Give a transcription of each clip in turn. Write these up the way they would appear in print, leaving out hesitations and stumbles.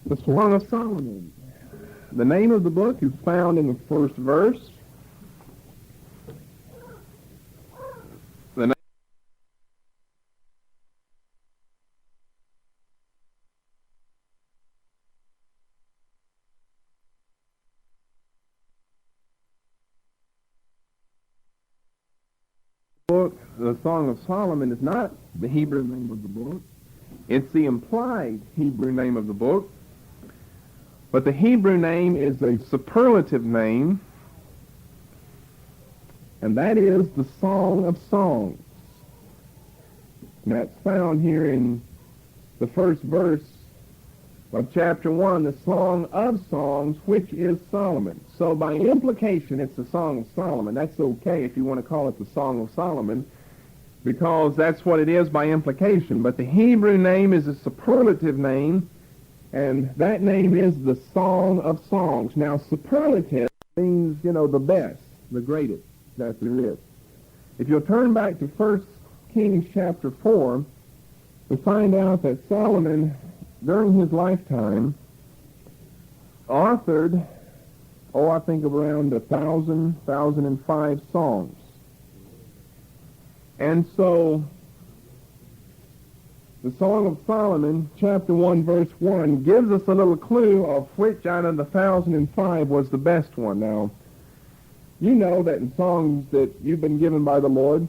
The Song of Solomon. The name of the book is found in the first verse. The name of the book, the Song of Solomon, is not the Hebrew name of the book. It's the implied Hebrew name of the book. But the Hebrew name is a superlative name, and that is the Song of Songs. And that's found here in the first verse of chapter 1, the Song of Songs, which is Solomon. So by implication, it's the Song of Solomon. That's okay if you want to call it the Song of Solomon, because that's what it is by implication. But the Hebrew name is a superlative name, and that name is the Song of Songs. Now, superlative means, the best, the greatest that there is. If you'll turn back to 1 Kings chapter 4, we find out that Solomon, during his lifetime, authored, I think of around 1,005 songs. And so, the Song of Solomon, chapter 1, verse 1, gives us a little clue of which out of the 1,005 was the best one. Now, you know that in songs that you've been given by the Lord,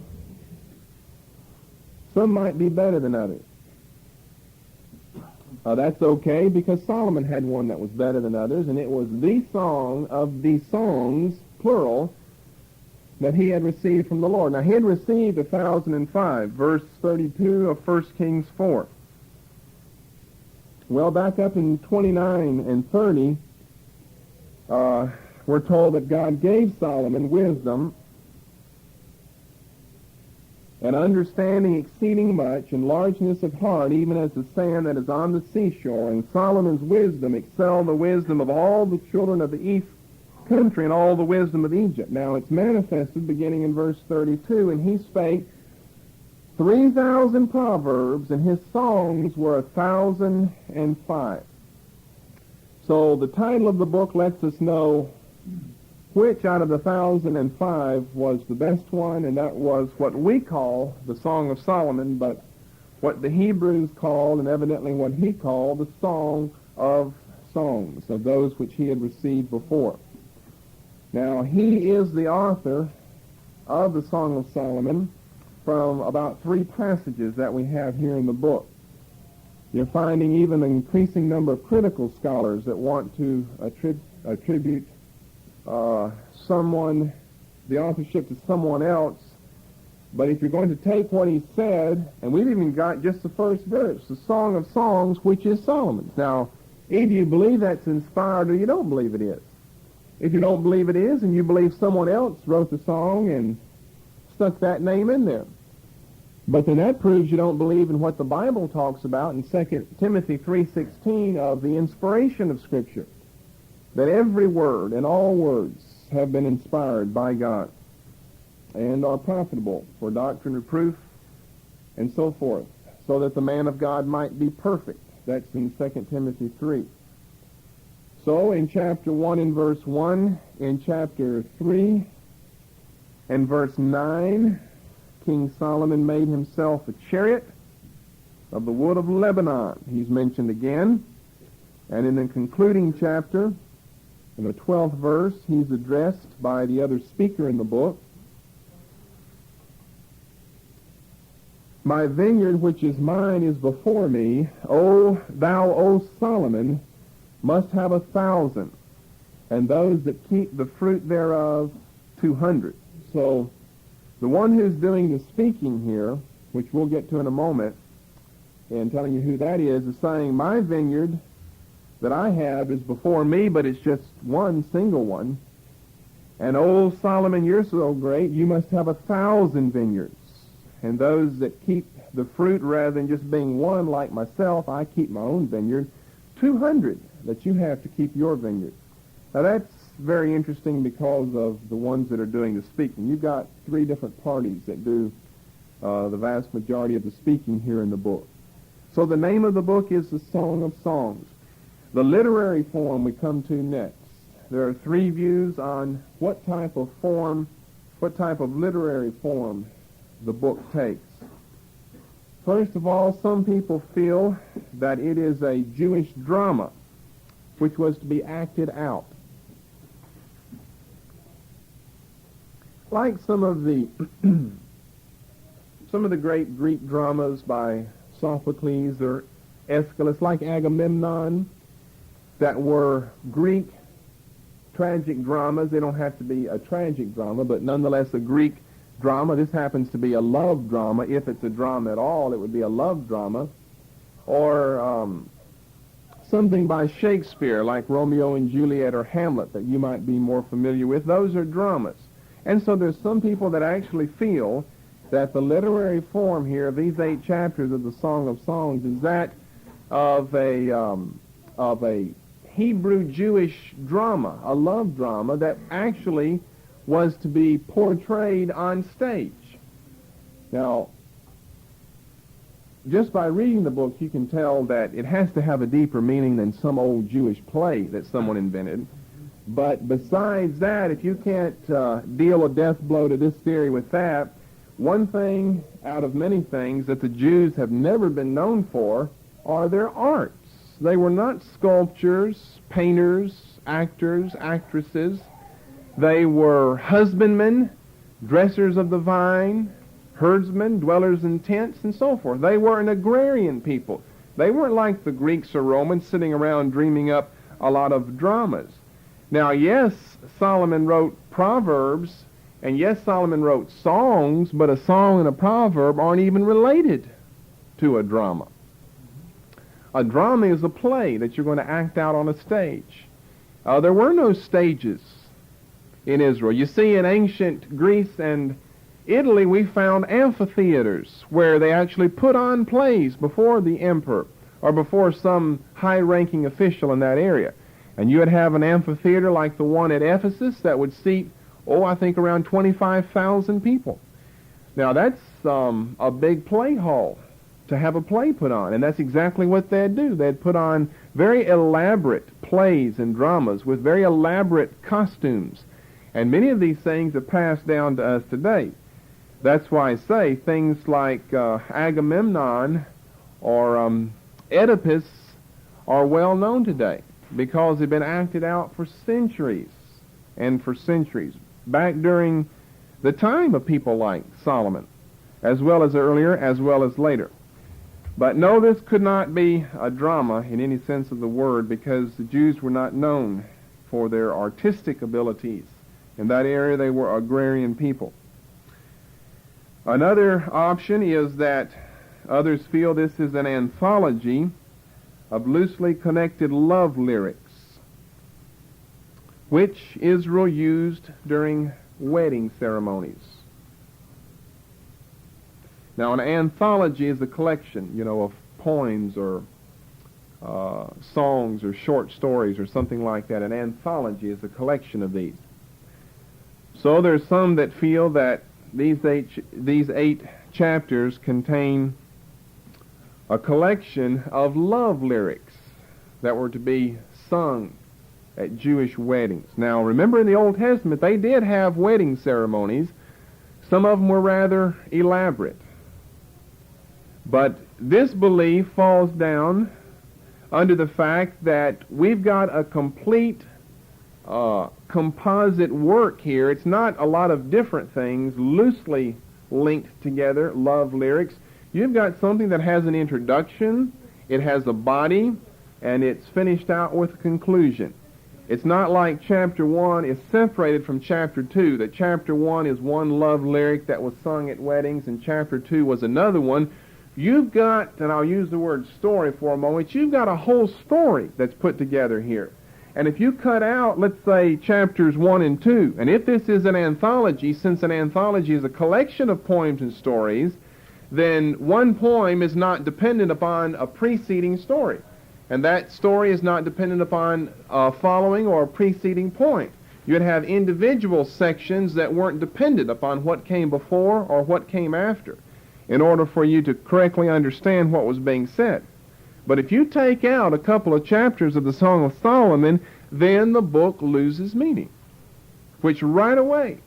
some might be better than others. That's okay, because Solomon had one that was better than others, and it was the song of the songs, plural, that he had received from the Lord. Now, he had received 1,005, verse 32 of 1 Kings 4. Well, back up in 29 and 30, we're told that God gave Solomon wisdom and understanding exceeding much, and largeness of heart, even as the sand that is on the seashore. And Solomon's wisdom excelled the wisdom of all the children of the east country and all the wisdom of Egypt. Now, it's manifested beginning in verse 32, and he spake 3,000 proverbs, and his songs were 1,005. So the title of the book lets us know which out of the 1,005 was the best one, and that was what we call the Song of Solomon, but what the Hebrews called, and evidently what he called, the Song of Songs, of those which he had received before. Now, he is the author of the Song of Solomon from about 3 passages that we have here in the book. You're finding even an increasing number of critical scholars that want to attribute the authorship to someone else. But if you're going to take what he said, and we've even got just the first verse, the Song of Songs, which is Solomon's. Now, either you believe that's inspired or you don't believe it is. If you don't believe it is, and you believe someone else wrote the song and stuck that name in there. But then that proves you don't believe in what the Bible talks about in 2 Timothy 3:16 of the inspiration of Scripture, that every word and all words have been inspired by God and are profitable for doctrine, reproof, and so forth, so that the man of God might be perfect. That's in 2 Timothy 3. So in chapter 1 and verse 1, in chapter 3 and verse 9, King Solomon made himself a chariot of the wood of Lebanon. He's mentioned again. And in the concluding chapter, in the 12th verse, he's addressed by the other speaker in the book. My vineyard which is mine is before me. O thou, O Solomon, must have 1,000, and those that keep the fruit thereof 200. So the one who's doing the speaking here, which we'll get to in a moment, and telling you who that is saying, my vineyard that I have is before me, but it's just one single one. And old Solomon, you're so great, you must have 1,000 vineyards. And those that keep the fruit rather than just being one like myself, I keep my own vineyard, 200 that you have to keep your vineyard. Now that's very interesting because of the ones that are doing the speaking. You've got 3 different parties that do the vast majority of the speaking here in the book. So the name of the book is the Song of Songs. The literary form we come to next. There are three views on what type of literary form the book takes. First of all, some people feel that it is a Jewish drama which was to be acted out. Like some of the great Greek dramas by Sophocles or Aeschylus, like Agamemnon, that were Greek tragic dramas. They don't have to be a tragic drama, but nonetheless a Greek drama. This happens to be a love drama. If it's a drama at all, it would be a love drama. Or something by Shakespeare, like Romeo and Juliet or Hamlet, that you might be more familiar with. Those are dramas. And so there's some people that actually feel that the literary form here of these 8 chapters of the Song of Songs is that of a Hebrew Jewish drama, a love drama that actually was to be portrayed on stage. Now, just by reading the book, you can tell that it has to have a deeper meaning than some old Jewish play that someone invented. But besides that, if you can't deal a death blow to this theory with that, one thing out of many things that the Jews have never been known for are their arts. They were not sculptors, painters, actors, actresses. They were husbandmen, dressers of the vine, herdsmen, dwellers in tents, and so forth. They were an agrarian people. They weren't like the Greeks or Romans sitting around dreaming up a lot of dramas. Now, yes, Solomon wrote proverbs, and yes, Solomon wrote songs, but a song and a proverb aren't even related to a drama. A drama is a play that you're going to act out on a stage. There were no stages in Israel. You see, in ancient Greece and Italy, we found amphitheaters where they actually put on plays before the emperor or before some high-ranking official in that area. And you would have an amphitheater like the one at Ephesus that would seat, I think around 25,000 people. Now, that's a big play hall to have a play put on, and that's exactly what they'd do. They'd put on very elaborate plays and dramas with very elaborate costumes, and many of these things are passed down to us today. That's why I say things like Agamemnon or Oedipus are well known today because they've been acted out for centuries and for centuries, back during the time of people like Solomon, as well as earlier, as well as later. But no, this could not be a drama in any sense of the word, because the Jews were not known for their artistic abilities. In that area, they were agrarian people. Another option is that others feel this is an anthology of loosely connected love lyrics, which Israel used during wedding ceremonies. Now, an anthology is a collection, of poems or songs or short stories or something like that. An anthology is a collection of these. So there's some that feel that these eight chapters contain a collection of love lyrics that were to be sung at Jewish weddings. Now, remember in the Old Testament, they did have wedding ceremonies. Some of them were rather elaborate. But this belief falls down under the fact that we've got a complete composite work here. It's not a lot of different things loosely linked together, love lyrics. You've got something that has an introduction, it has a body, and it's finished out with a conclusion. It's not like chapter 1 is separated from chapter 2, that chapter 1 is one love lyric that was sung at weddings and chapter 2 was another one. You've got, and I'll use the word story for a moment, you've got a whole story that's put together here. And if you cut out, let's say, chapters 1 and 2, and if this is an anthology, since an anthology is a collection of poems and stories, then one poem is not dependent upon a preceding story. And that story is not dependent upon a following or a preceding point. You'd have individual sections that weren't dependent upon what came before or what came after, in order for you to correctly understand what was being said. But if you take out a couple of chapters of the Song of Solomon, then the book loses meaning, which right away.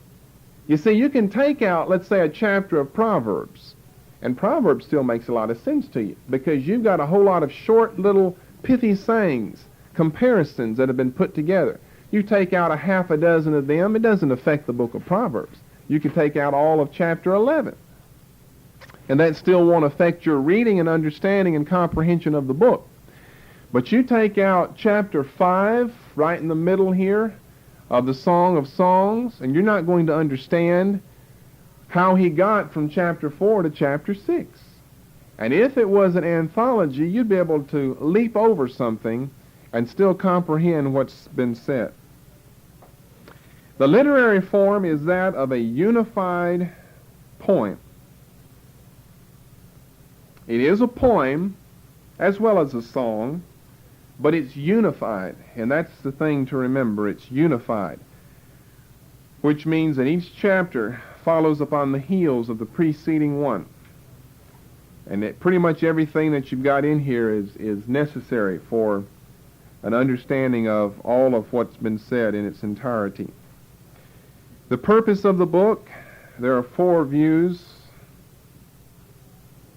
You see, you can take out, let's say, a chapter of Proverbs, and Proverbs still makes a lot of sense to you because you've got a whole lot of short little pithy sayings, comparisons that have been put together. You take out a half a dozen of them, it doesn't affect the book of Proverbs. You can take out all of chapter 11, and that still won't affect your reading and understanding and comprehension of the book. But you take out chapter 5, right in the middle here, of the Song of Songs, and you're not going to understand how he got from chapter 4 to chapter 6. And if it was an anthology, you'd be able to leap over something and still comprehend what's been said. The literary form is that of a unified poem. It is a poem as well as a song, but it's unified, and that's the thing to remember. It's unified, which means that each chapter follows upon the heels of the preceding one. And that pretty much everything that you've got in here is necessary for an understanding of all of what's been said in its entirety. The purpose of the book, there are 4 views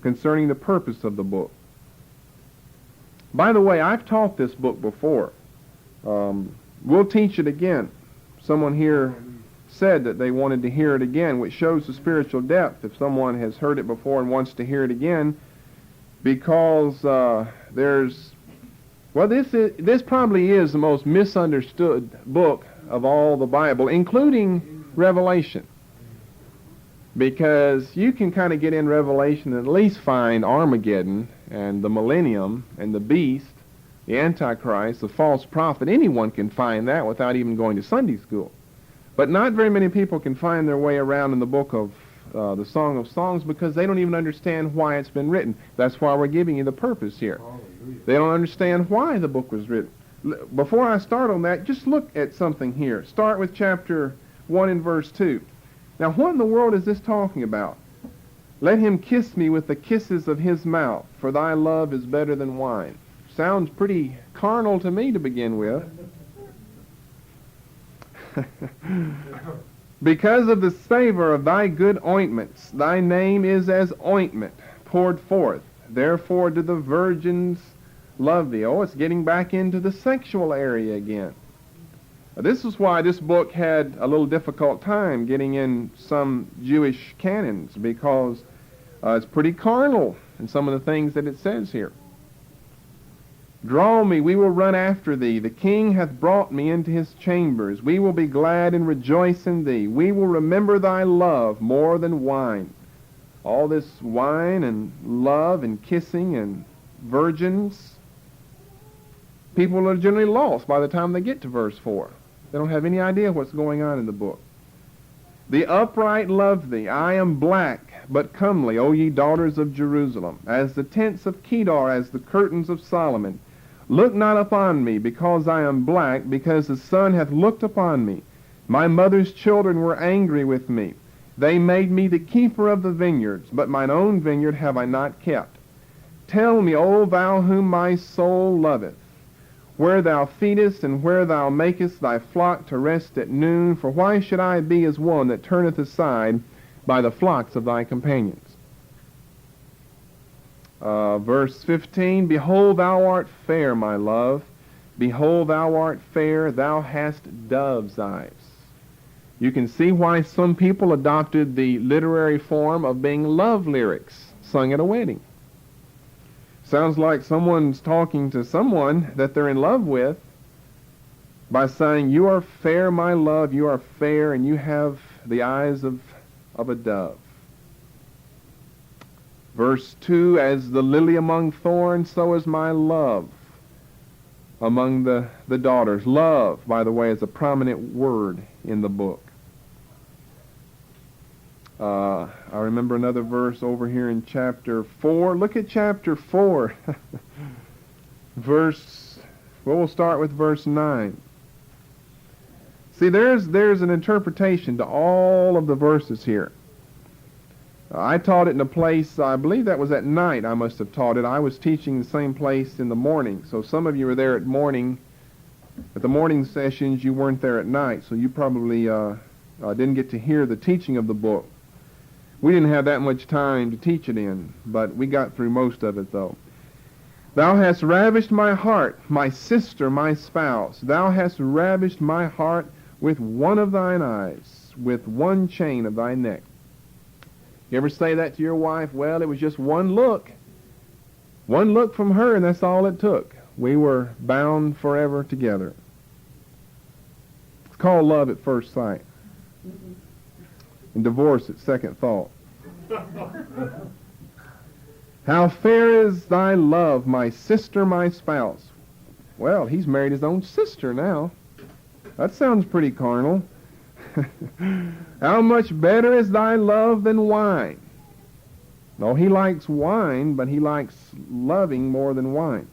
concerning the purpose of the book. By the way, I've taught this book before. We'll teach it again. Someone here said that they wanted to hear it again, which shows the spiritual depth if someone has heard it before and wants to hear it again, because this probably is the most misunderstood book of all the Bible, including Revelation, because you can kind of get in Revelation and at least find Armageddon and the millennium and the beast, the Antichrist, the false prophet. Anyone can find that without even going to Sunday school. But not very many people can find their way around in the book of the Song of Songs because they don't even understand why it's been written. That's why we're giving you the purpose here. Hallelujah. They don't understand why the book was written. Before I start on that, just look at something here. Start with chapter 1 and verse 2. Now, what in the world is this talking about? Let him kiss me with the kisses of his mouth, for thy love is better than wine. Sounds pretty carnal to me to begin with. Because of the savor of thy good ointments, thy name is as ointment poured forth. Therefore do the virgins love thee. Oh, it's getting back into the sexual area again. This is why this book had a little difficult time getting in some Jewish canons, because it's pretty carnal in some of the things that it says here. Draw me, we will run after thee. The king hath brought me into his chambers. We will be glad and rejoice in thee. We will remember thy love more than wine. All this wine and love and kissing and virgins, people are generally lost by the time they get to verse 4. They don't have any idea what's going on in the book. The upright love thee. I am black, but comely, O ye daughters of Jerusalem, as the tents of Kedar, as the curtains of Solomon. Look not upon me, because I am black, because the sun hath looked upon me. My mother's children were angry with me. They made me the keeper of the vineyards, but mine own vineyard have I not kept. Tell me, O thou whom my soul loveth, where thou feedest and where thou makest thy flock to rest at noon, for why should I be as one that turneth aside by the flocks of thy companions? Verse 15, Behold, thou art fair, my love. Behold, thou art fair. Thou hast dove's eyes. You can see why some people adopted the literary form of being love lyrics sung at a wedding. Sounds like someone's talking to someone that they're in love with by saying, you are fair, my love, you are fair, and you have the eyes of a dove. Verse 2, as the lily among thorns, so is my love among the daughters. Love, by the way, is a prominent word in the book. I remember another verse over here in chapter 4. Look at chapter 4. We'll start with verse 9. See, there's an interpretation to all of the verses here. I taught it in a place, I believe that was at night I must have taught it. I was teaching the same place in the morning. So some of you were there at the morning sessions. You weren't there at night, so you probably didn't get to hear the teaching of the book. We didn't have that much time to teach it in, but we got through most of it though. Thou hast ravished my heart, my sister, my spouse. Thou hast ravished my heart with one of thine eyes, with one chain of thy neck. You ever say that to your wife? Well, it was just one look. One look from her, and that's all it took. We were bound forever together. It's called love at first sight. And divorce at second thought. How fair is thy love, my sister, my spouse. Well, he's married his own sister now. That sounds pretty carnal. How much better is thy love than wine? No, he likes wine, but he likes loving more than wine.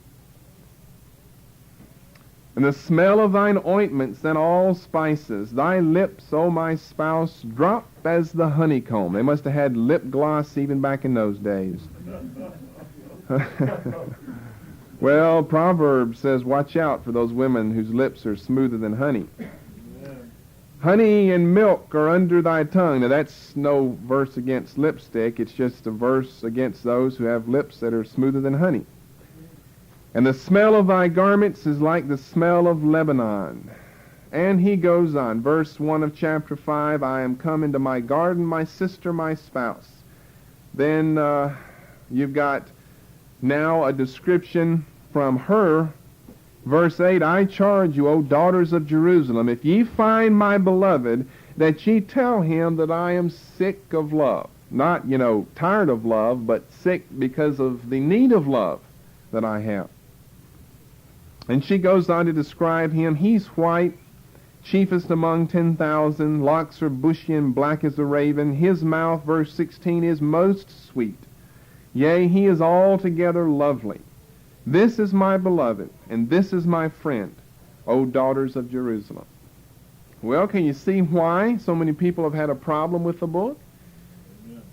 And the smell of thine ointments than all spices. Thy lips, O my spouse, drop as the honeycomb. They must have had lip gloss even back in those days. Well, Proverbs says, watch out for those women whose lips are smoother than honey. Honey and milk are under thy tongue. Now that's no verse against lipstick. It's just a verse against those who have lips that are smoother than honey. And the smell of thy garments is like the smell of Lebanon. And he goes on. Verse 1 of chapter 5, I am come into my garden, my sister, my spouse. Then you've got now a description from her. Verse 8, I charge you, O daughters of Jerusalem, if ye find my beloved, that ye tell him that I am sick of love. Not, tired of love, but sick because of the need of love that I have. And she goes on to describe him. He's white, chiefest among 10,000. Locks are bushy and black as a raven. His mouth, verse 16, is most sweet. Yea, he is altogether lovely. This is my beloved, and this is my friend, O daughters of Jerusalem. Well, can you see why so many people have had a problem with the book?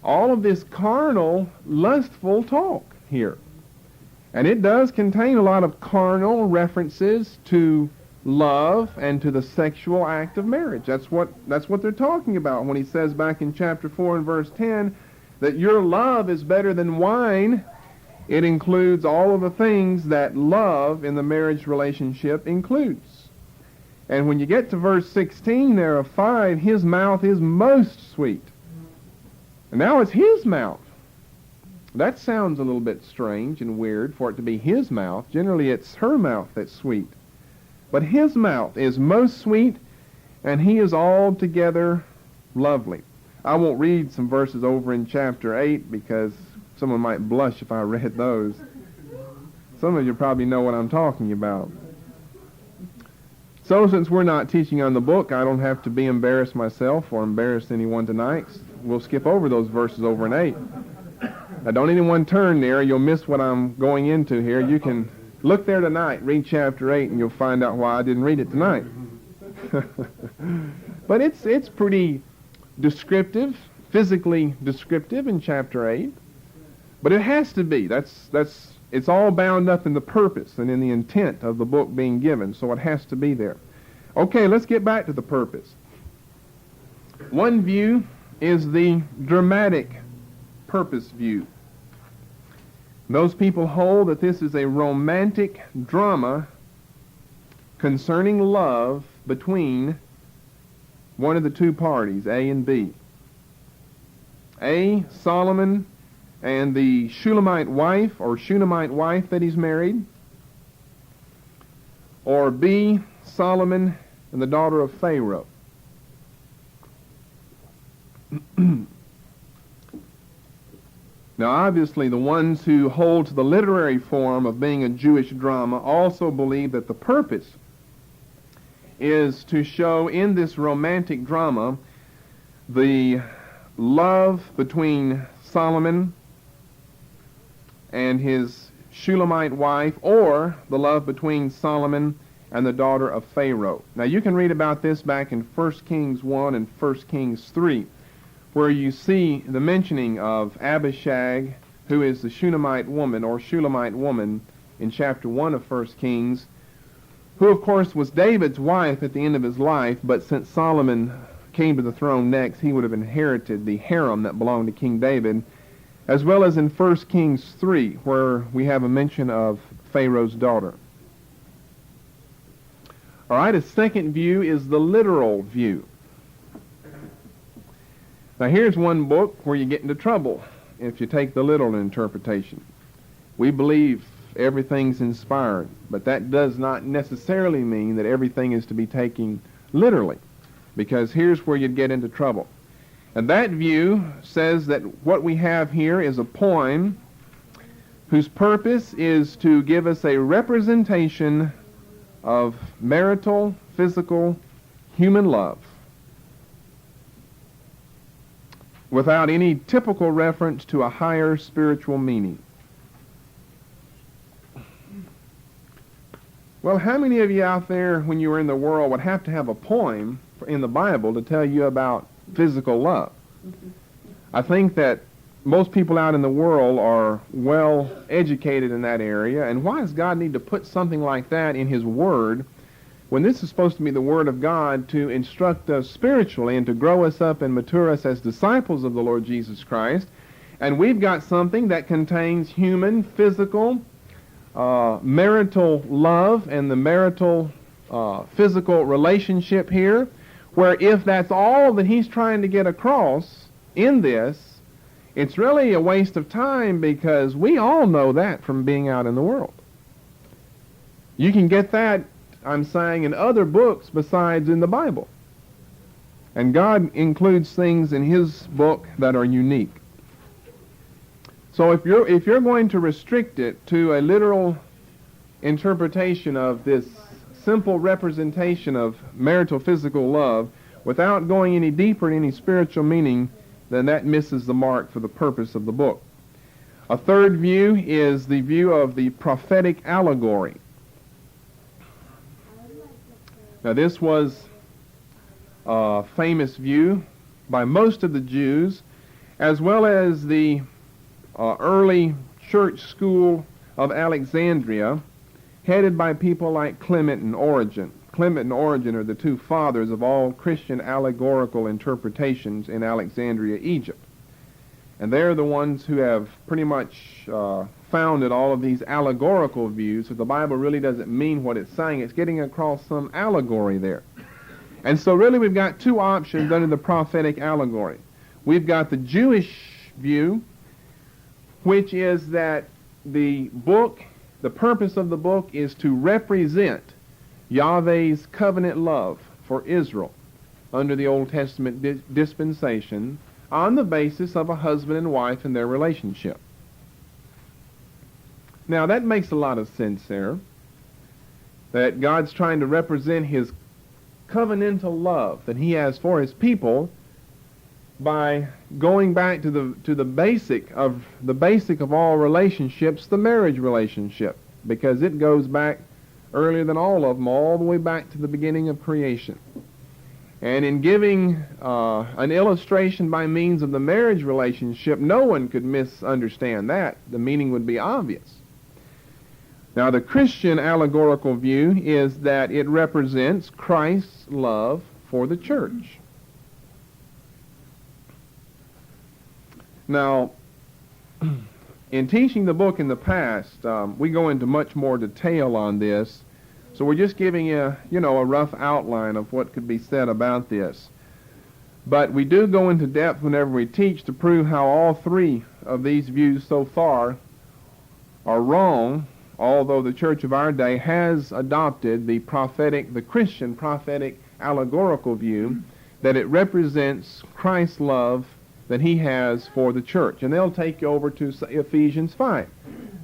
All of this carnal, lustful talk here. And it does contain a lot of carnal references to love and to the sexual act of marriage. That's what they're talking about when he says back in chapter 4 and verse 10 that your love is better than wine. It includes all of the things that love in the marriage relationship includes. And when you get to verse 16 there of 5, his mouth is most sweet. And now it's his mouth. That sounds a little bit strange and weird for it to be his mouth. Generally it's her mouth that's sweet. But his mouth is most sweet, and he is altogether lovely. I won't read some verses over in chapter 8 because someone might blush if I read those. Some of you probably know what I'm talking about. So since we're not teaching on the book, I don't have to be embarrassed myself or embarrass anyone tonight. We'll skip over those verses over in 8. Now don't anyone turn there. You'll miss what I'm going into here. You can look there tonight, read chapter 8, and you'll find out why I didn't read it tonight. But it's pretty descriptive, physically descriptive in chapter 8. But it has to be. It's all bound up in the purpose and in the intent of the book being given, so it has to be there. Okay, let's get back to the purpose. One view is the dramatic purpose view. Those people hold that this is a romantic drama concerning love between one of the two parties, A and B. A, Solomon and the Shulamite wife that he's married. Or B, Solomon and the daughter of Pharaoh. Now, obviously, the ones who hold to the literary form of being a Jewish drama also believe that the purpose is to show in this romantic drama the love between Solomon and his Shulamite wife, or the love between Solomon and the daughter of Pharaoh. Now, you can read about this back in 1 Kings 1 and 1 Kings 3, where you see the mentioning of Abishag, who is the Shunammite woman, or Shulamite woman, in chapter 1 of 1 Kings, who of course was David's wife at the end of his life, but since Solomon came to the throne next, he would have inherited the harem that belonged to King David, as well as in 1 Kings 3, where we have a mention of Pharaoh's daughter. All right, a second view is the literal view. Now here's one book where you get into trouble if you take the literal interpretation. We believe everything's inspired, but that does not necessarily mean that everything is to be taken literally, because here's where you'd get into trouble. And that view says that what we have here is a poem whose purpose is to give us a representation of marital, physical, human love, without any typical reference to a higher spiritual meaning. Well, how many of you out there, when you were in the world, would have to have a poem in the Bible to tell you about physical love? I think that most people out in the world are well educated in that area, and why does God need to put something like that in His Word when this is supposed to be the Word of God to instruct us spiritually and to grow us up and mature us as disciples of the Lord Jesus Christ? And we've got something that contains human, physical, marital love and the marital physical relationship here, where if that's all that he's trying to get across in this, it's really a waste of time, because we all know that from being out in the world. You can get that, I'm saying, in other books besides in the Bible. And God includes things in His book that are unique. So if you're going to restrict it to a literal interpretation of this simple representation of marital physical love without going any deeper in any spiritual meaning, then that misses the mark for the purpose of the book. A third view is the view of the prophetic allegory. Now this was a famous view by most of the Jews, as well as the early church school of Alexandria, headed by people like Clement and Origen. Clement and Origen are the two fathers of all Christian allegorical interpretations in Alexandria, Egypt. And they're the ones who have pretty much founded all of these allegorical views, so the Bible really doesn't mean what it's saying. It's getting across some allegory there. And so really we've got two options under the prophetic allegory. We've got the Jewish view, which is that the book, the purpose of the book is to represent Yahweh's covenant love for Israel under the Old Testament dispensation on the basis of a husband and wife and their relationship. Now that makes a lot of sense there, that God's trying to represent His covenantal love that He has for His people by going back to the basic of all relationships, the marriage relationship, because it goes back earlier than all of them, all the way back to the beginning of creation. And in giving an illustration by means of the marriage relationship, no one could misunderstand that. The meaning would be obvious. Now, the Christian allegorical view is that it represents Christ's love for the church. Now, in teaching the book in the past, we go into much more detail on this, so we're just giving you, a rough outline of what could be said about this. But we do go into depth whenever we teach to prove how all three of these views so far are wrong, although the church of our day has adopted the Christian prophetic allegorical view that it represents Christ's love that He has for the church. And they'll take you over to Ephesians 5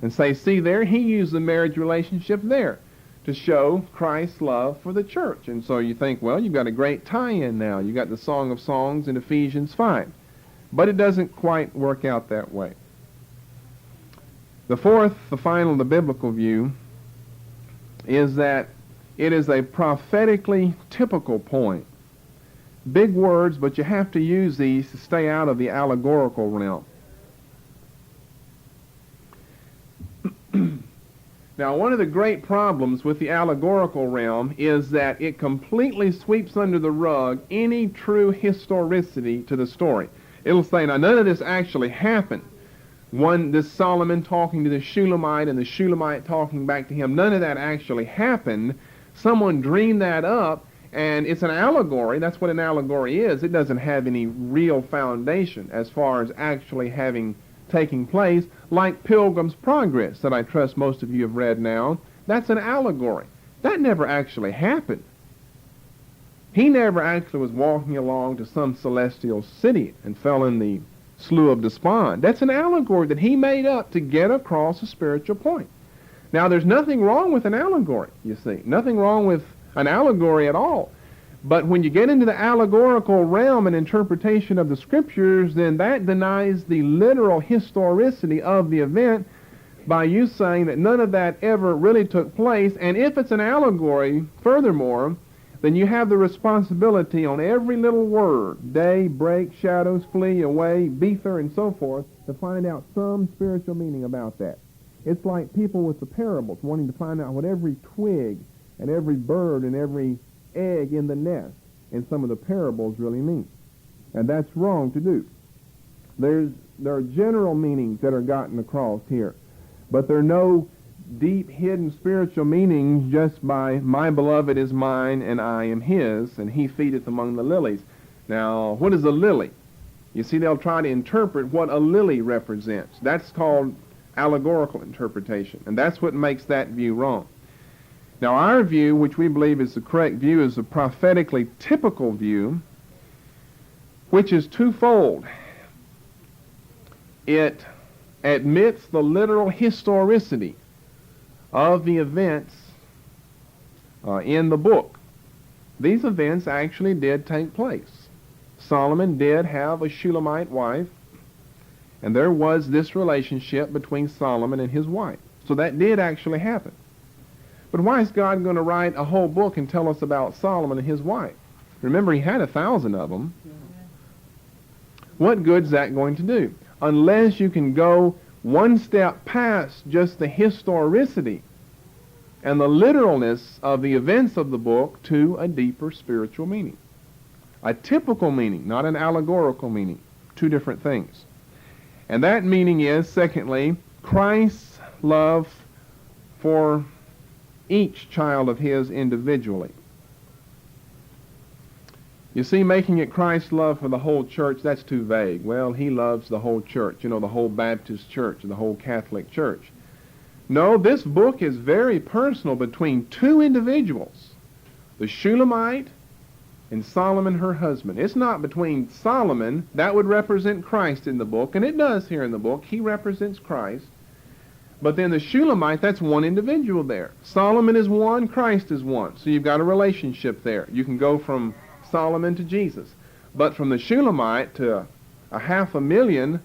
and say, see there, he used the marriage relationship there to show Christ's love for the church. And so you think, well, you've got a great tie-in now. You've got the Song of Songs in Ephesians 5. But it doesn't quite work out that way. The fourth, the final, the biblical view, is that it is a prophetically typical point big words, but you have to use these to stay out of the allegorical realm. Now, one of the great problems with the allegorical realm is that it completely sweeps under the rug any true historicity to the story. It'll say, now, none of this actually happened. This Solomon talking to the Shulamite and the Shulamite talking back to him, none of that actually happened. Someone dreamed that up, and it's an allegory. That's what an allegory is. It doesn't have any real foundation as far as actually having taking place, like Pilgrim's Progress that I trust most of you have read now. That's an allegory. That never actually happened. He never actually was walking along to some celestial city and fell in the Slough of Despond. That's an allegory that he made up to get across a spiritual point. Now, there's nothing wrong with an allegory, you see. Nothing wrong with an allegory at all. But when you get into the allegorical realm and interpretation of the Scriptures, then that denies the literal historicity of the event by you saying that none of that ever really took place. And if it's an allegory, furthermore, then you have the responsibility on every little word, day, break, shadows, flee, away, bether, and so forth, to find out some spiritual meaning about that. It's like people with the parables wanting to find out what every twig and every bird and every egg in the nest in some of the parables really mean. And that's wrong to do. There are general meanings that are gotten across here, but there are no deep hidden spiritual meanings just by my beloved is mine and I am his and he feedeth among the lilies. Now, what is a lily? You see, they'll try to interpret what a lily represents. That's called allegorical interpretation, and that's what makes that view wrong. Now, our view, which we believe is the correct view, is a prophetically typical view, which is twofold. It admits the literal historicity of the events in the book. These events actually did take place. Solomon did have a Shulamite wife, and there was this relationship between Solomon and his wife. So that did actually happen. But why is God going to write a whole book and tell us about Solomon and his wife? Remember, he had 1,000 of them. What good's that going to do? Unless you can go one step past just the historicity and the literalness of the events of the book to a deeper spiritual meaning. A typical meaning, not an allegorical meaning. Two different things. And that meaning is, secondly, Christ's love for each child of his individually. You see, making it Christ's love for the whole church, that's too vague. Well, he loves the whole church, the whole Baptist church, the whole Catholic church. No, this book is very personal between two individuals, the Shulamite and Solomon, her husband. It's not between Solomon, that would represent Christ in the book, and it does here in the book. He represents Christ. But then the Shulamite, that's one individual there. Solomon is one, Christ is one. So you've got a relationship there. You can go from Solomon to Jesus. But from the Shulamite to 500,000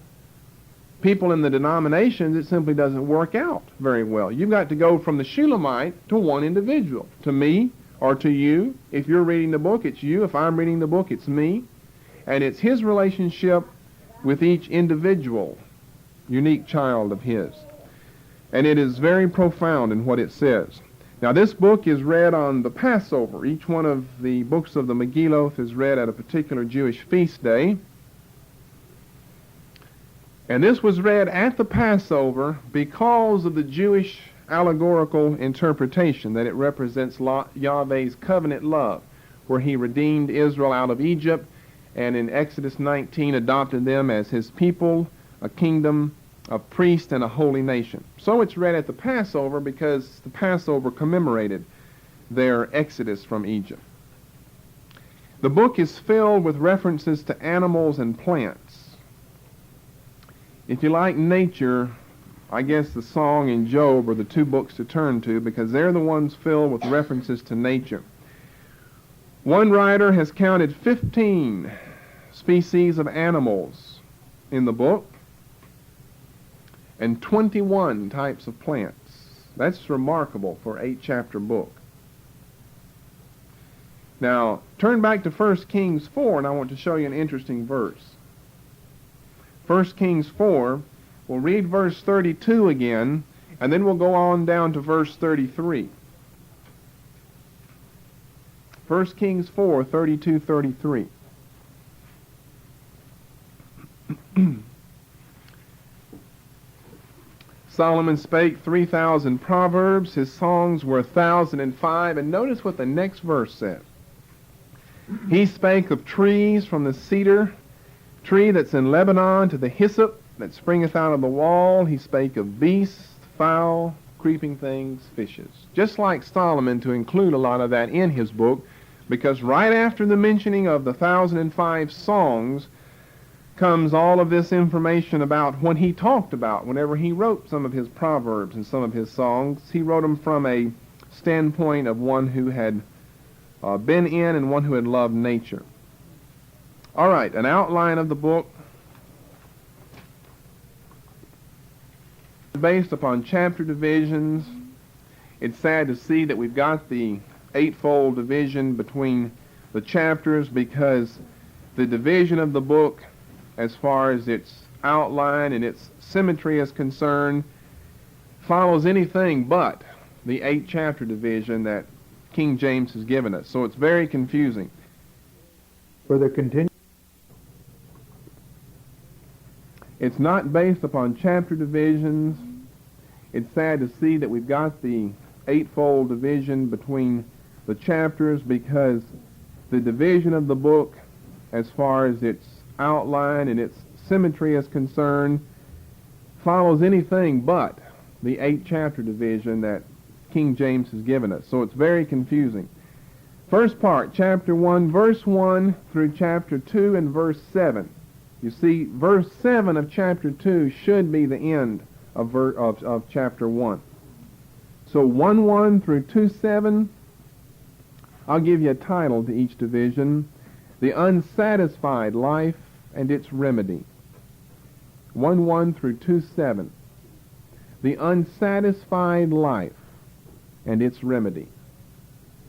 people in the denominations, it simply doesn't work out very well. You've got to go from the Shulamite to one individual. To me or to you. If you're reading the book, it's you. If I'm reading the book, it's me. And it's his relationship with each individual, unique child of his. And it is very profound in what it says. Now, this book is read on the Passover. Each one of the books of the Megillah is read at a particular Jewish feast day. And this was read at the Passover because of the Jewish allegorical interpretation that it represents Yahweh's covenant love, where he redeemed Israel out of Egypt and in Exodus 19 adopted them as his people, a kingdom, a priest, and a holy nation. So it's read at the Passover because the Passover commemorated their exodus from Egypt. The book is filled with references to animals and plants. If you like nature, I guess the Song and Job are the two books to turn to because they're the ones filled with references to nature. One writer has counted 15 species of animals in the book and 21 types of plants. That's remarkable for an 8-chapter book. Now, turn back to 1 Kings 4, and I want to show you an interesting verse. 1 Kings 4, we'll read verse 32 again, and then we'll go on down to verse 33. 1 Kings 4, 32, 33. Solomon spake 3,000 proverbs. His songs were 1,005. And notice what the next verse said. He spake of trees, from the cedar tree that's in Lebanon to the hyssop that springeth out of the wall. He spake of beasts, fowl, creeping things, fishes. Just like Solomon, to include a lot of that in his book, because right after the mentioning of the 1,005 songs comes all of this information about what he talked about whenever he wrote some of his proverbs and some of his songs. He wrote them from a standpoint of one who had been in and one who had loved nature. All right, an outline of the book based upon chapter divisions. It's sad to see that we've got the eightfold division between the chapters, because the division of the book as far as its outline and its symmetry is concerned follows anything but the 8-chapter division that King James has given us. So it's very confusing. For the continue. It's not based upon chapter divisions. It's sad to see that we've got the eightfold division between the chapters, because the division of the book as far as its outline and its symmetry is concerned follows anything but the 8-chapter division that King James has given us. So it's very confusing. First part, chapter 1, verse 1 through chapter 2 and verse 7. You see, verse 7 of chapter 2 should be the end of chapter 1. So 1:1 through 2:7, I'll give you a title to each division: The Unsatisfied Life and Its Remedy. 1:1 through 2:7. The Unsatisfied Life and Its Remedy.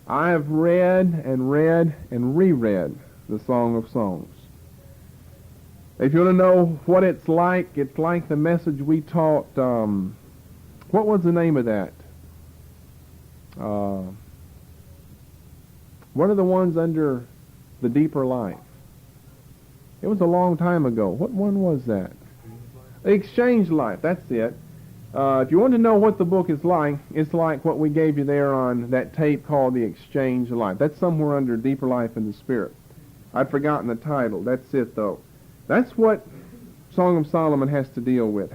I have read and reread the Song of Songs. If you want to know what it's like the message we taught, what was the name of that? One of the ones under the Deeper Life. It was a long time ago. What one was that? The Exchange Life, that's it. If you want to know what the book is like, it's like what we gave you there on that tape called The Exchange Life. That's somewhere under Deeper Life in the Spirit. I'd forgotten the title. That's it, though. That's what Song of Solomon has to do with.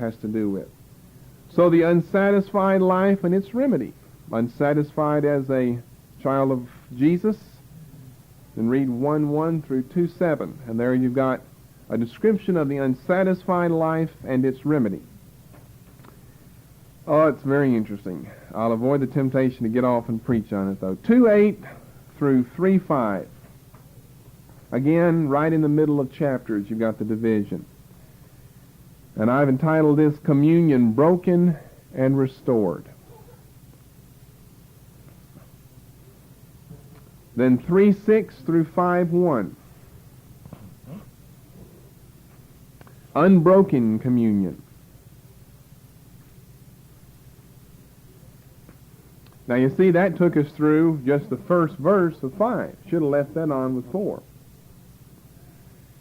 So the unsatisfied life and its remedy. Unsatisfied as a child of Jesus. And read 1:1 through 2:7. And there you've got a description of the unsatisfied life and its remedy. Oh, it's very interesting. I'll avoid the temptation to get off and preach on it, though. 2:8 through 3:5. Again, right in the middle of chapters, you've got the division. And I've entitled this Communion Broken and Restored. Then 3:6 through 5:1. Unbroken communion. Now you see, that took us through just the first verse of 5. Should have left that on with 4.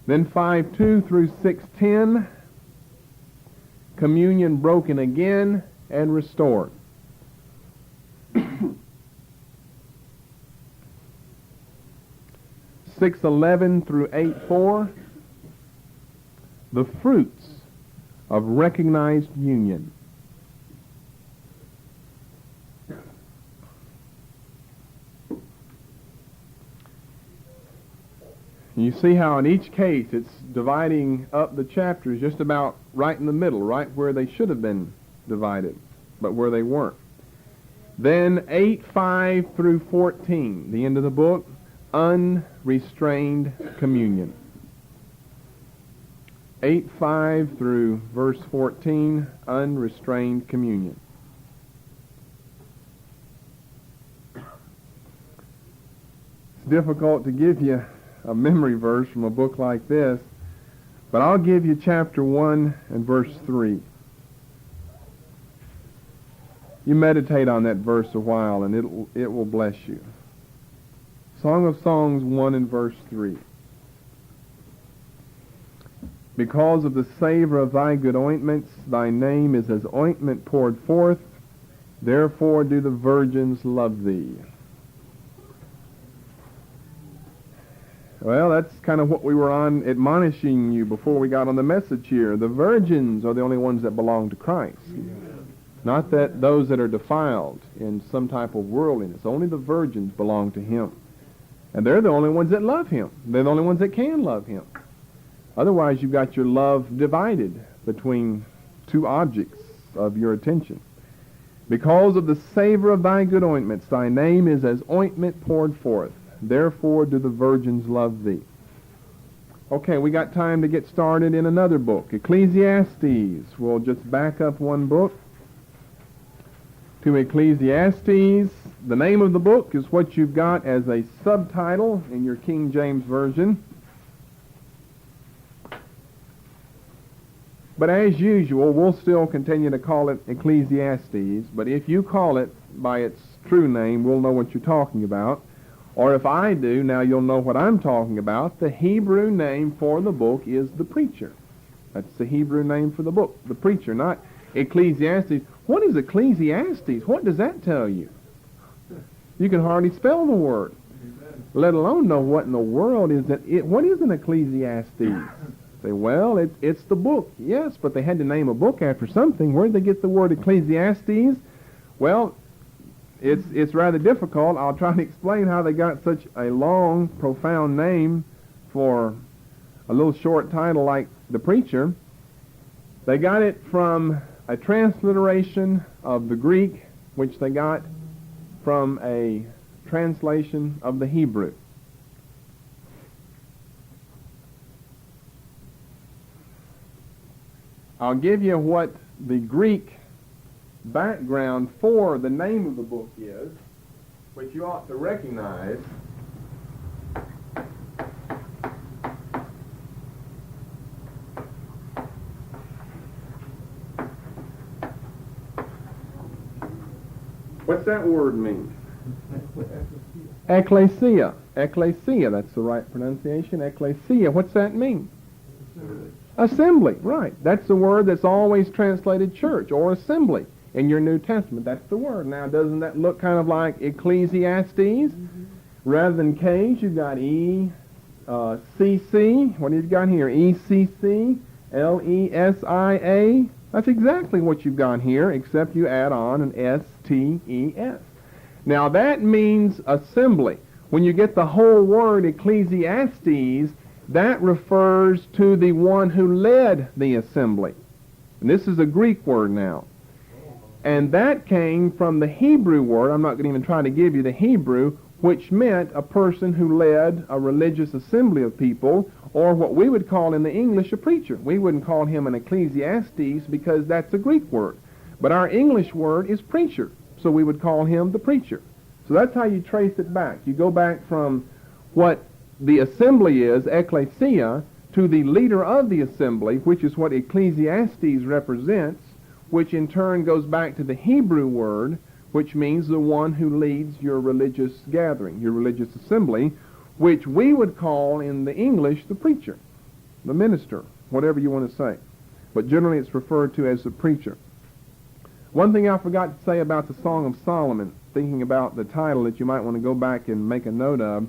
Then 5:2 through 6:10. Communion broken again and restored. 6:11 through 8:4. The fruits of recognized union. You see how in each case it's dividing up the chapters just about right in the middle, right where they should have been divided, but where they weren't. Then 8:5 through 14, the end of the book, unrestrained communion. 8:5 through verse 14, unrestrained communion. difficult to give you a memory verse from a book like this, but I'll give you chapter 1 and verse 3. You meditate on that verse a while, and it will bless you. Song of Songs 1 and verse 3. Because of the savor of thy good ointments, thy name is as ointment poured forth, therefore do the virgins love thee. Well, that's kind of what we were on admonishing you before we got on the message here. The virgins are the only ones that belong to Christ. Amen. Not that those that are defiled in some type of worldliness. Only the virgins belong to Him. And they're the only ones that love Him. They're the only ones that can love Him. Otherwise, you've got your love divided between two objects of your attention. Because of the savor of thy good ointments, thy name is as ointment poured forth. Therefore do the virgins love thee. Okay, we got time to get started in another book. Ecclesiastes. We'll just back up one book to Ecclesiastes. The name of the book is what you've got as a subtitle in your King James Version. But as usual, we'll still continue to call it Ecclesiastes. But if you call it by its true name, we'll know what you're talking about. Or if I do, now you'll know what I'm talking about. The Hebrew name for the book is the preacher. That's the Hebrew name for the book, the preacher, not Ecclesiastes. What is Ecclesiastes? What does that tell you? You can hardly spell the word, let alone know what in the world is that. What is an Ecclesiastes? Say, well, it's the book. Yes, but they had to name a book after something. Where did they get the word Ecclesiastes? Well, it's rather difficult. I'll try to explain how they got such a long, profound name for a little short title like the preacher. They got it from a transliteration of the Greek, which they got from a translation of the Hebrew. I'll give you what the Greek background for the name of the book is, which you ought to recognize. What's that word mean? Ecclesia. Ecclesia, that's the right pronunciation. Ecclesia. What's that mean? Assembly, right. That's the word that's always translated church or assembly in your New Testament. That's the word. Now, doesn't that look kind of like Ecclesiastes? Mm-hmm. Rather than K's, you've got E-C-C. What have you got here? E-C-C, L-E-S-I-A. That's exactly what you've got here, except you add on an S-T-E-S. Now, that means assembly. When you get the whole word Ecclesiastes, that refers to the one who led the assembly. And this is a Greek word now. And that came from the Hebrew word. I'm not going to even try to give you the Hebrew, which meant a person who led a religious assembly of people, or what we would call in the English a preacher. We wouldn't call him an Ecclesiastes because that's a Greek word. But our English word is preacher, so we would call him the preacher. So that's how you trace it back. You go back from what the assembly is, ecclesia, to the leader of the assembly, which is what Ecclesiastes represents, which in turn goes back to the Hebrew word, which means the one who leads your religious gathering, your religious assembly, which we would call in the English the preacher, the minister, whatever you want to say. But generally it's referred to as the preacher. One thing I forgot to say about the Song of Solomon, thinking about the title that you might want to go back and make a note of,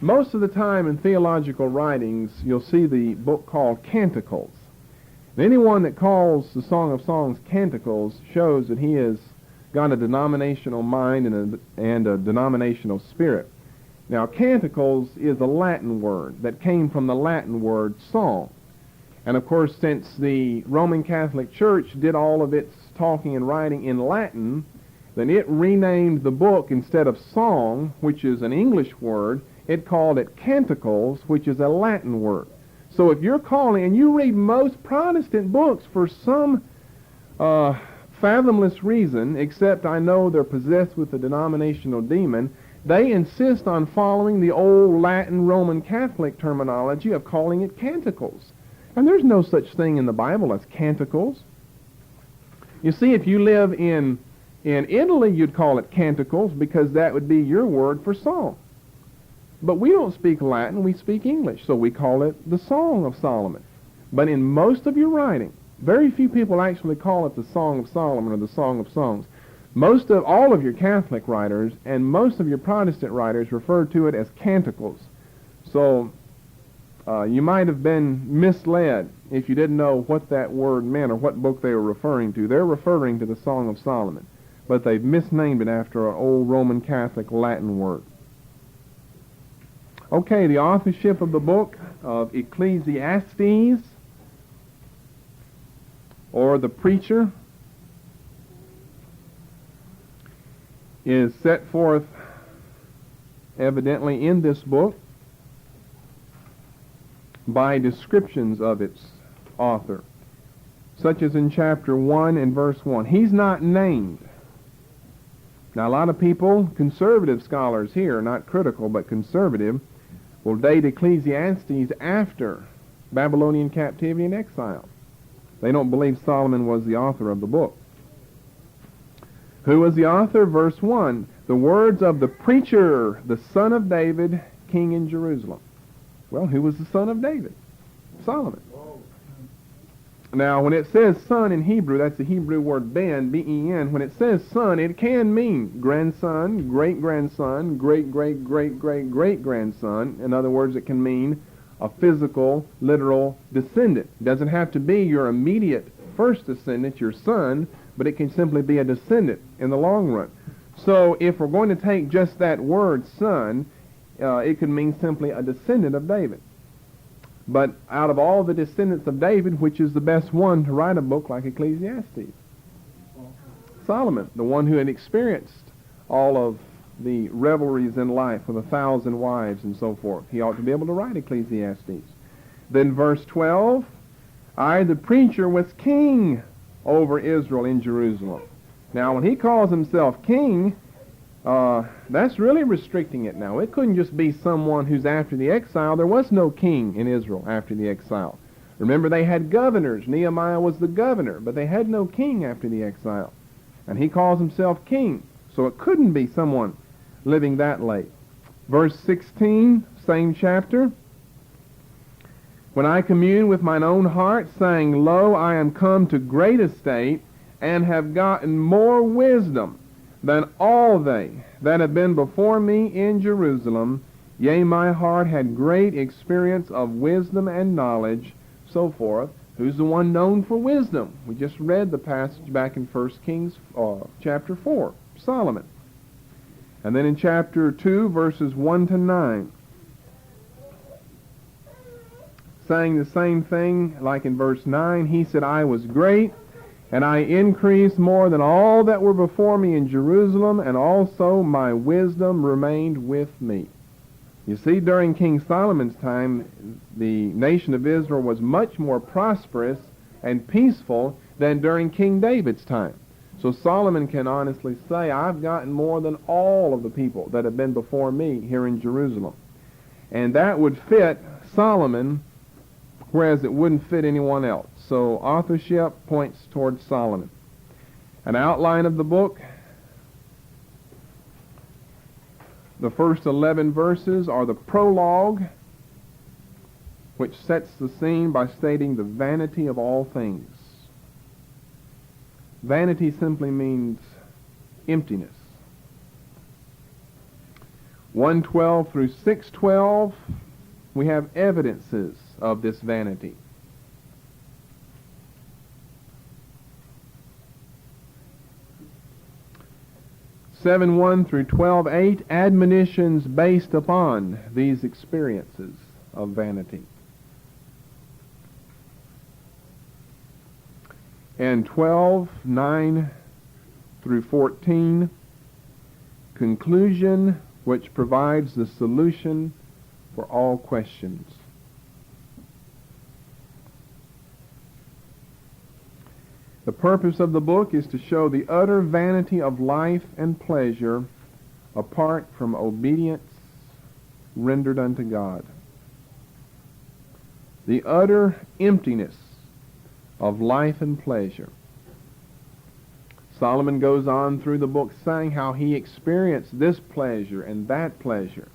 most of the time in theological writings you'll see the book called Canticles. And anyone that calls the Song of Songs Canticles shows that he has got a denominational mind and a denominational spirit. Now, Canticles is a Latin word that came from the Latin word song. And of course, since the Roman Catholic Church did all of its talking and writing in Latin, then it renamed the book, instead of song, which is an English word, it called it Canticles, which is a Latin word. So if you're calling, and you read most Protestant books for some fathomless reason, except I know they're possessed with a denominational demon, they insist on following the old Latin Roman Catholic terminology of calling it canticles. And there's no such thing in the Bible as canticles. You see, if you live in Italy, you'd call it canticles because that would be your word for song. But we don't speak Latin, we speak English, so we call it the Song of Solomon. But in most of your writing, very few people actually call it the Song of Solomon or the Song of Songs. All of your Catholic writers and most of your Protestant writers refer to it as canticles. So you might have been misled if you didn't know what that word meant or what book they were referring to. They're referring to the Song of Solomon, but they've misnamed it after an old Roman Catholic Latin word. Okay, the authorship of the book of Ecclesiastes, or the preacher, is set forth evidently in this book by descriptions of its author, such as in chapter 1 and verse 1. He's not named. Now, a lot of people, conservative scholars here, not critical but conservative, will date Ecclesiastes after Babylonian captivity and exile. They don't believe Solomon was the author of the book. Who was the author? Verse 1, the words of the preacher, the son of David, king in Jerusalem. Well, who was the son of David? Solomon. Now, when it says son in Hebrew, that's the Hebrew word ben, B-E-N. When it says son, it can mean grandson, great-grandson, great-great-great-great-great-grandson. In other words, it can mean a physical, literal descendant. It doesn't have to be your immediate first descendant, your son, but it can simply be a descendant in the long run. So if we're going to take just that word son, it could mean simply a descendant of David. But out of all the descendants of David, which is the best one to write a book like Ecclesiastes? Solomon, the one who had experienced all of the revelries in life with 1,000 wives and so forth. He ought to be able to write Ecclesiastes. Then verse 12, I, the preacher, was king over Israel in Jerusalem. Now, when he calls himself king, that's really restricting it now. It couldn't just be someone who's after the exile. There was no king in Israel after the exile. Remember, they had governors. Nehemiah was the governor, but they had no king after the exile. And he calls himself king. So it couldn't be someone living that late. Verse 16, same chapter. When I commune with mine own heart, saying, Lo, I am come to great estate, and have gotten more wisdom than all they that have been before me in Jerusalem. Yea, my heart had great experience of wisdom and knowledge, so forth. Who's the one known for wisdom? We just read the passage back in 1 Kings chapter 4, Solomon. And then in chapter 2, verses 1 to 9, saying the same thing like in verse 9, he said, I was great, and I increased more than all that were before me in Jerusalem, and also my wisdom remained with me. You see, during King Solomon's time, the nation of Israel was much more prosperous and peaceful than during King David's time. So Solomon can honestly say, I've gotten more than all of the people that have been before me here in Jerusalem. And that would fit Solomon, whereas it wouldn't fit anyone else. So authorship points towards Solomon. An outline of the book. The first 11 verses are the prologue, which sets the scene by stating the vanity of all things. Vanity simply means emptiness. 1:12 through 6:12, we have evidences of this vanity. Seven 1 through 12:8, admonitions based upon these experiences of vanity. And 12:9 through 14, conclusion which provides the solution for all questions. The purpose of the book is to show the utter vanity of life and pleasure apart from obedience rendered unto God. The utter emptiness of life and pleasure. Solomon goes on through the book saying how he experienced this pleasure and that pleasure.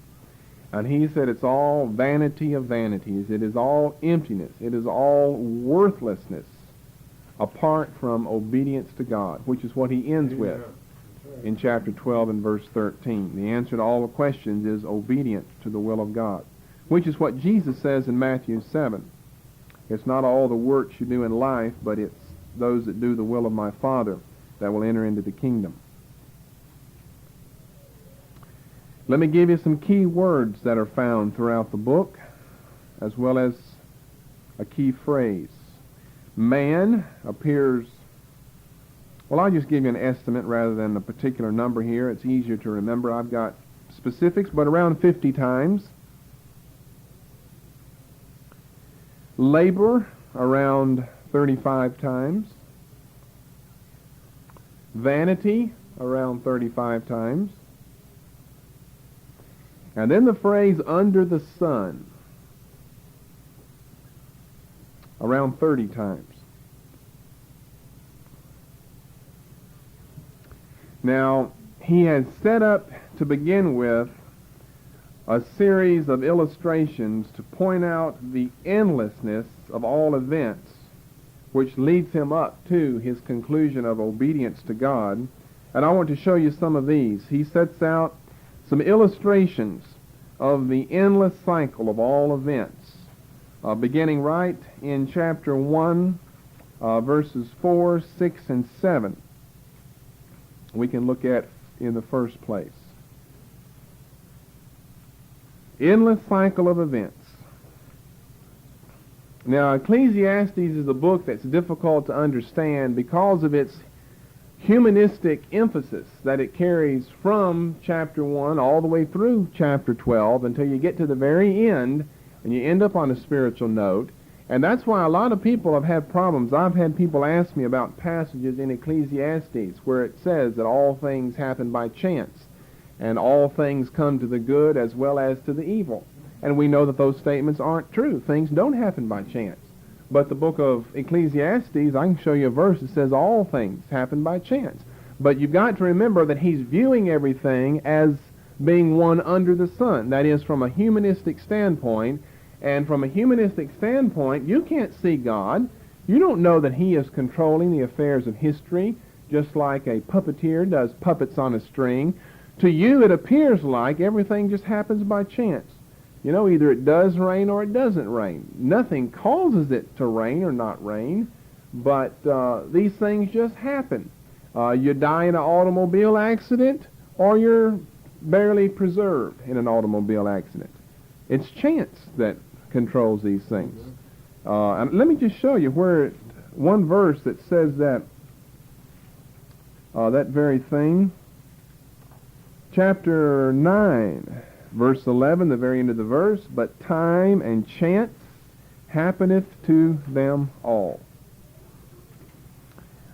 And he said it's all vanity of vanities. It is all emptiness. It is all worthlessness apart from obedience to God, which is what he ends with in chapter 12 and verse 13. The answer to all the questions is obedience to the will of God, which is what Jesus says in Matthew 7. It's not all the works you do in life, but it's those that do the will of my Father that will enter into the kingdom. Let me give you some key words that are found throughout the book, as well as a key phrase. Man appears, well, I'll just give you an estimate rather than a particular number here. It's easier to remember. I've got specifics, but around 50 times. Labor, around 35 times. Vanity, around 35 times. And then the phrase under the sun, around 30 times. Now, he has set up to begin with a series of illustrations to point out the endlessness of all events, which leads him up to his conclusion of obedience to God. And I want to show you some of these. He sets out some illustrations of the endless cycle of all events, beginning right in chapter 1, verses 4, 6, and 7. We can look at in the first place. Endless cycle of events. Now, Ecclesiastes is a book that's difficult to understand because of its humanistic emphasis that it carries from chapter 1 all the way through chapter 12 until you get to the very end and you end up on a spiritual note. And that's why a lot of people have had problems. I've had people ask me about passages in Ecclesiastes where it says that all things happen by chance and all things come to the good as well as to the evil. And we know that those statements aren't true. Things don't happen by chance. But the book of Ecclesiastes, I can show you a verse that says all things happen by chance. But you've got to remember that he's viewing everything as being one under the sun. That is, from a humanistic standpoint. And from a humanistic standpoint, you can't see God. You don't know that he is controlling the affairs of history, just like a puppeteer does puppets on a string. To you, it appears like everything just happens by chance. You know, either it does rain or it doesn't rain. Nothing causes it to rain or not rain, but these things just happen. You die in an automobile accident, or you're barely preserved in an automobile accident. It's chance that controls these things. And let me just show you where one verse that says that that very thing. Chapter 9. Verse 11, the very end of the verse, but time and chance happeneth to them all.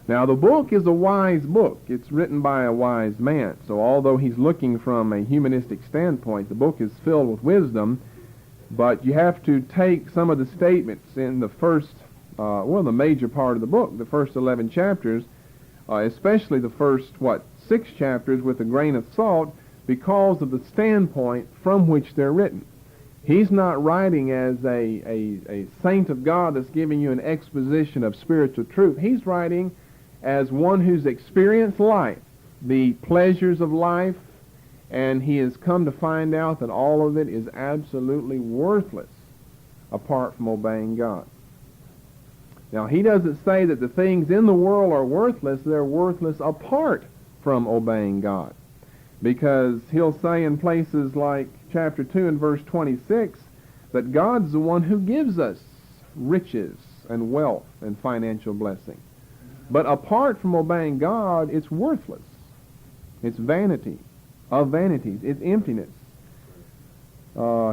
Now, the book is a wise book. It's written by a wise man. So although he's looking from a humanistic standpoint, the book is filled with wisdom, but you have to take some of the statements in the first, the major part of the book, the first 11 chapters, especially the first, 6 chapters with a grain of salt, because of the standpoint from which they're written. He's not writing as a saint of God that's giving you an exposition of spiritual truth. He's writing as one who's experienced life, the pleasures of life, and he has come to find out that all of it is absolutely worthless apart from obeying God. Now, he doesn't say that the things in the world are worthless. They're worthless apart from obeying God. Because he'll say in places like chapter 2 and verse 26 that God's the one who gives us riches and wealth and financial blessing. But apart from obeying God, it's worthless. It's vanity of vanities. It's emptiness.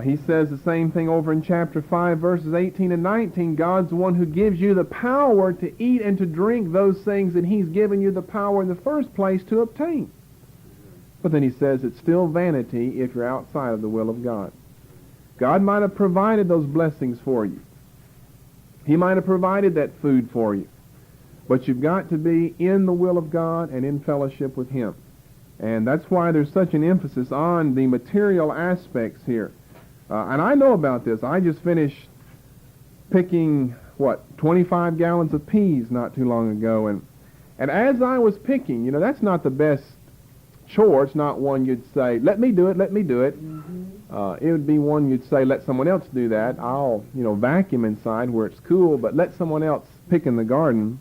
He says the same thing over in chapter 5, verses 18 and 19. God's the one who gives you the power to eat and to drink those things that he's given you the power in the first place to obtain. But then he says it's still vanity if you're outside of the will of God. God might have provided those blessings for you. He might have provided that food for you. But you've got to be in the will of God and in fellowship with Him. And that's why there's such an emphasis on the material aspects here. And I know about this. I just finished picking, 25 gallons of peas not too long ago. And as I was picking, that's not the best chore. It's not one you'd say, let me do it. It would be one you'd say, let someone else do that. I'll, vacuum inside where it's cool, but let someone else pick in the garden.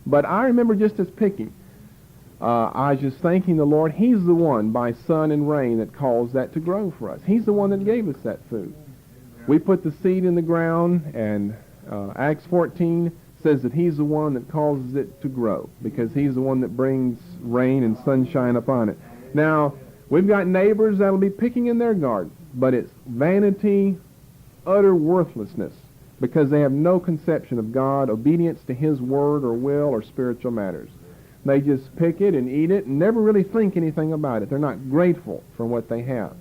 But I remember just as picking, I was just thanking the Lord. He's the one by sun and rain that caused that to grow for us. He's the one that gave us that food. We put the seed in the ground, and Acts 14 says that He's the one that causes it to grow, because He's the one that brings rain and sunshine upon it. Now, we've got neighbors that'll be picking in their garden, but it's vanity, utter worthlessness, because they have no conception of God, obedience to His word or will or spiritual matters. They just pick it and eat it and never really think anything about it. They're not grateful for what they have.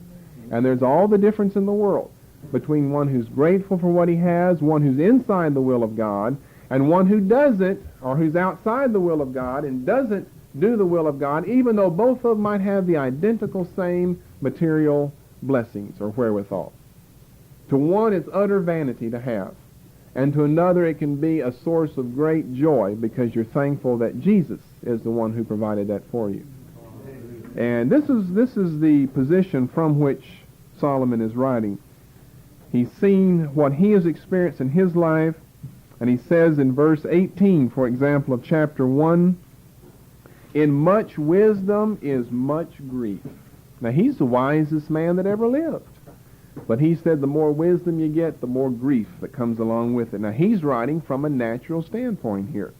And there's all the difference in the world between one who's grateful for what he has, one who's inside the will of God, and one who doesn't, or who's outside the will of God and doesn't do the will of God, even though both of them might have the identical same material blessings or wherewithal. To one, it's utter vanity to have. And to another, it can be a source of great joy because you're thankful that Jesus is the one who provided that for you. And this is the position from which Solomon is writing. He's seen what he has experienced in his life, and he says in verse 18, for example, of chapter 1, in much wisdom is much grief. Now, he's the wisest man that ever lived. But he said the more wisdom you get, the more grief that comes along with it. Now, he's writing from a natural standpoint here.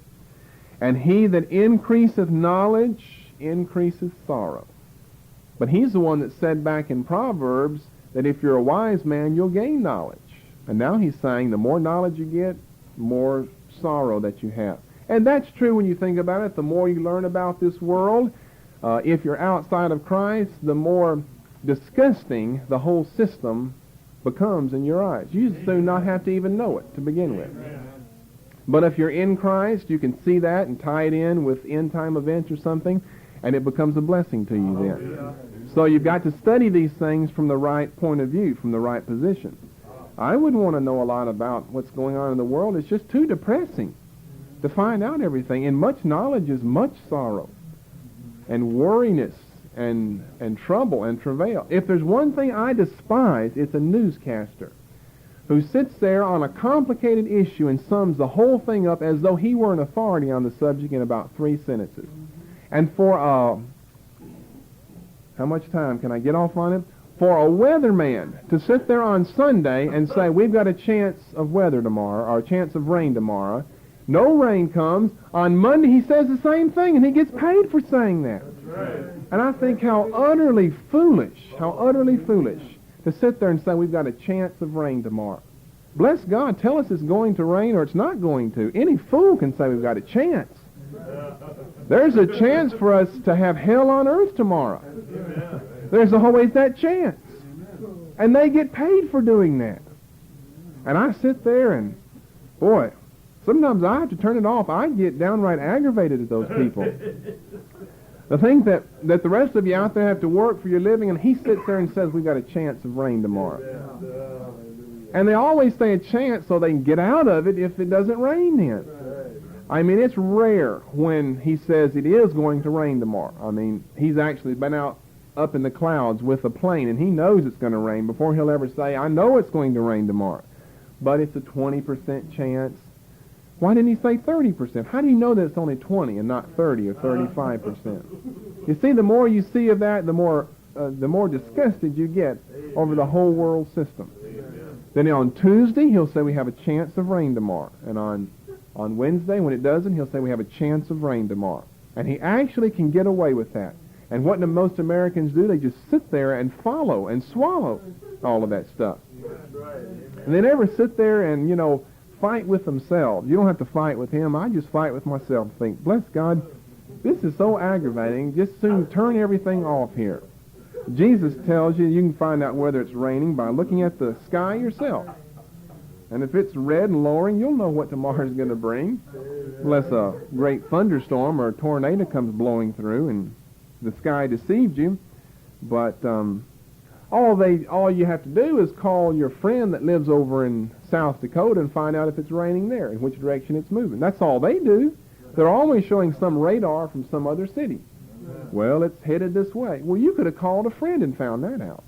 And he that increaseth knowledge increaseth sorrow. But he's the one that said back in Proverbs that if you're a wise man, you'll gain knowledge. And now he's saying the more knowledge you get, the more sorrow that you have. And that's true when you think about it. The more you learn about this world, if you're outside of Christ, the more disgusting the whole system becomes in your eyes. You soon not have to even know it to begin with. But if you're in Christ, you can see that and tie it in with end-time events or something, and it becomes a blessing to you then. So you've got to study these things from the right point of view, from the right position. I wouldn't want to know a lot about what's going on in the world. It's just too depressing to find out everything. And much knowledge is much sorrow and worriness and trouble and travail. If there's one thing I despise, it's a newscaster who sits there on a complicated issue and sums the whole thing up as though he were an authority on the subject in about 3 sentences. And for how much time can I get off on it? For a weatherman to sit there on Sunday and say, we've got a chance of weather tomorrow, or a chance of rain tomorrow. No rain comes. On Monday he says the same thing, and he gets paid for saying that. And I think how utterly foolish to sit there and say we've got a chance of rain tomorrow. Bless God, tell us it's going to rain or it's not going to. Any fool can say we've got a chance. There's a chance for us to have hell on earth tomorrow. There's always that chance. And they get paid for doing that. And I sit there and, boy, sometimes I have to turn it off. I get downright aggravated at those people. The thing that the rest of you out there have to work for your living, and he sits there and says, we've got a chance of rain tomorrow. And they always say a chance so they can get out of it if it doesn't rain then. I mean, it's rare when he says it is going to rain tomorrow. I mean, he's actually been out up in the clouds with a plane, and he knows it's going to rain before he'll ever say, I know it's going to rain tomorrow. But it's a 20% chance. Why didn't he say 30%? How do you know that it's only 20 and not 30 or 35%? You see, the more you see of that, the more disgusted you get over the whole world system. Then on Tuesday, he'll say we have a chance of rain tomorrow. And on Wednesday, when it doesn't, he'll say we have a chance of rain tomorrow. And he actually can get away with that. And what do most Americans do? They just sit there and follow and swallow all of that stuff. And they never sit there and, fight with themselves. You don't have to fight with him. I just fight with myself and think, bless God, This is so aggravating. Just soon turn everything off here. Jesus tells you can find out whether it's raining by looking at the sky yourself. And if it's red and lowering, you'll know what tomorrow's going to bring. Unless a great thunderstorm or a tornado comes blowing through and the sky deceived you. But all you have to do is call your friend that lives over in South Dakota and find out if it's raining there, in which direction it's moving. That's all they do. They're always showing some radar from some other city. Well, it's headed this way. Well, you could have called a friend and found that out.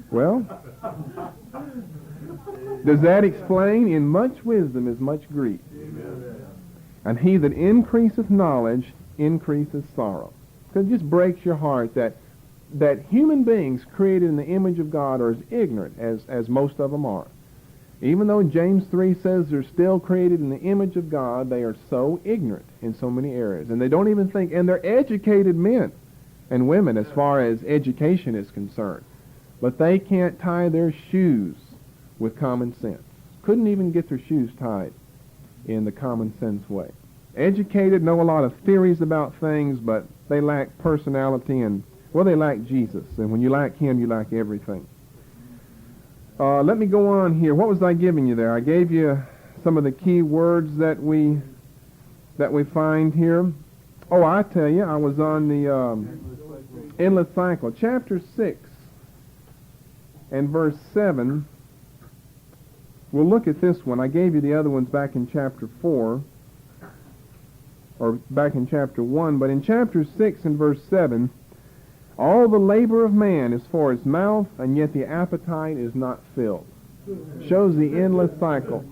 Well, does that explain? In much wisdom is much grief. And he that increaseth knowledge increaseth sorrow. Because it just breaks your heart that human beings created in the image of God are as ignorant as most of them are. Even though James 3 says they're still created in the image of God, they are so ignorant in so many areas. And they don't even think, and they're educated men and women as far as education is concerned. But they can't tie their shoes with common sense. Couldn't even get their shoes tied in the common sense way. Educated, know a lot of theories about things, but they lack personality and, well, they lack Jesus. And when you lack him, you lack everything. Let me go on here. What was I giving you there? I gave you some of the key words that we find here. Oh, I tell you, I was on the endless cycle. Chapter 6 and verse 7. We'll look at this one. I gave you the other ones back in chapter 4, or back in chapter 1. But in chapter 6 and verse 7, all the labor of man is for his mouth, and yet the appetite is not filled. Shows the endless cycle.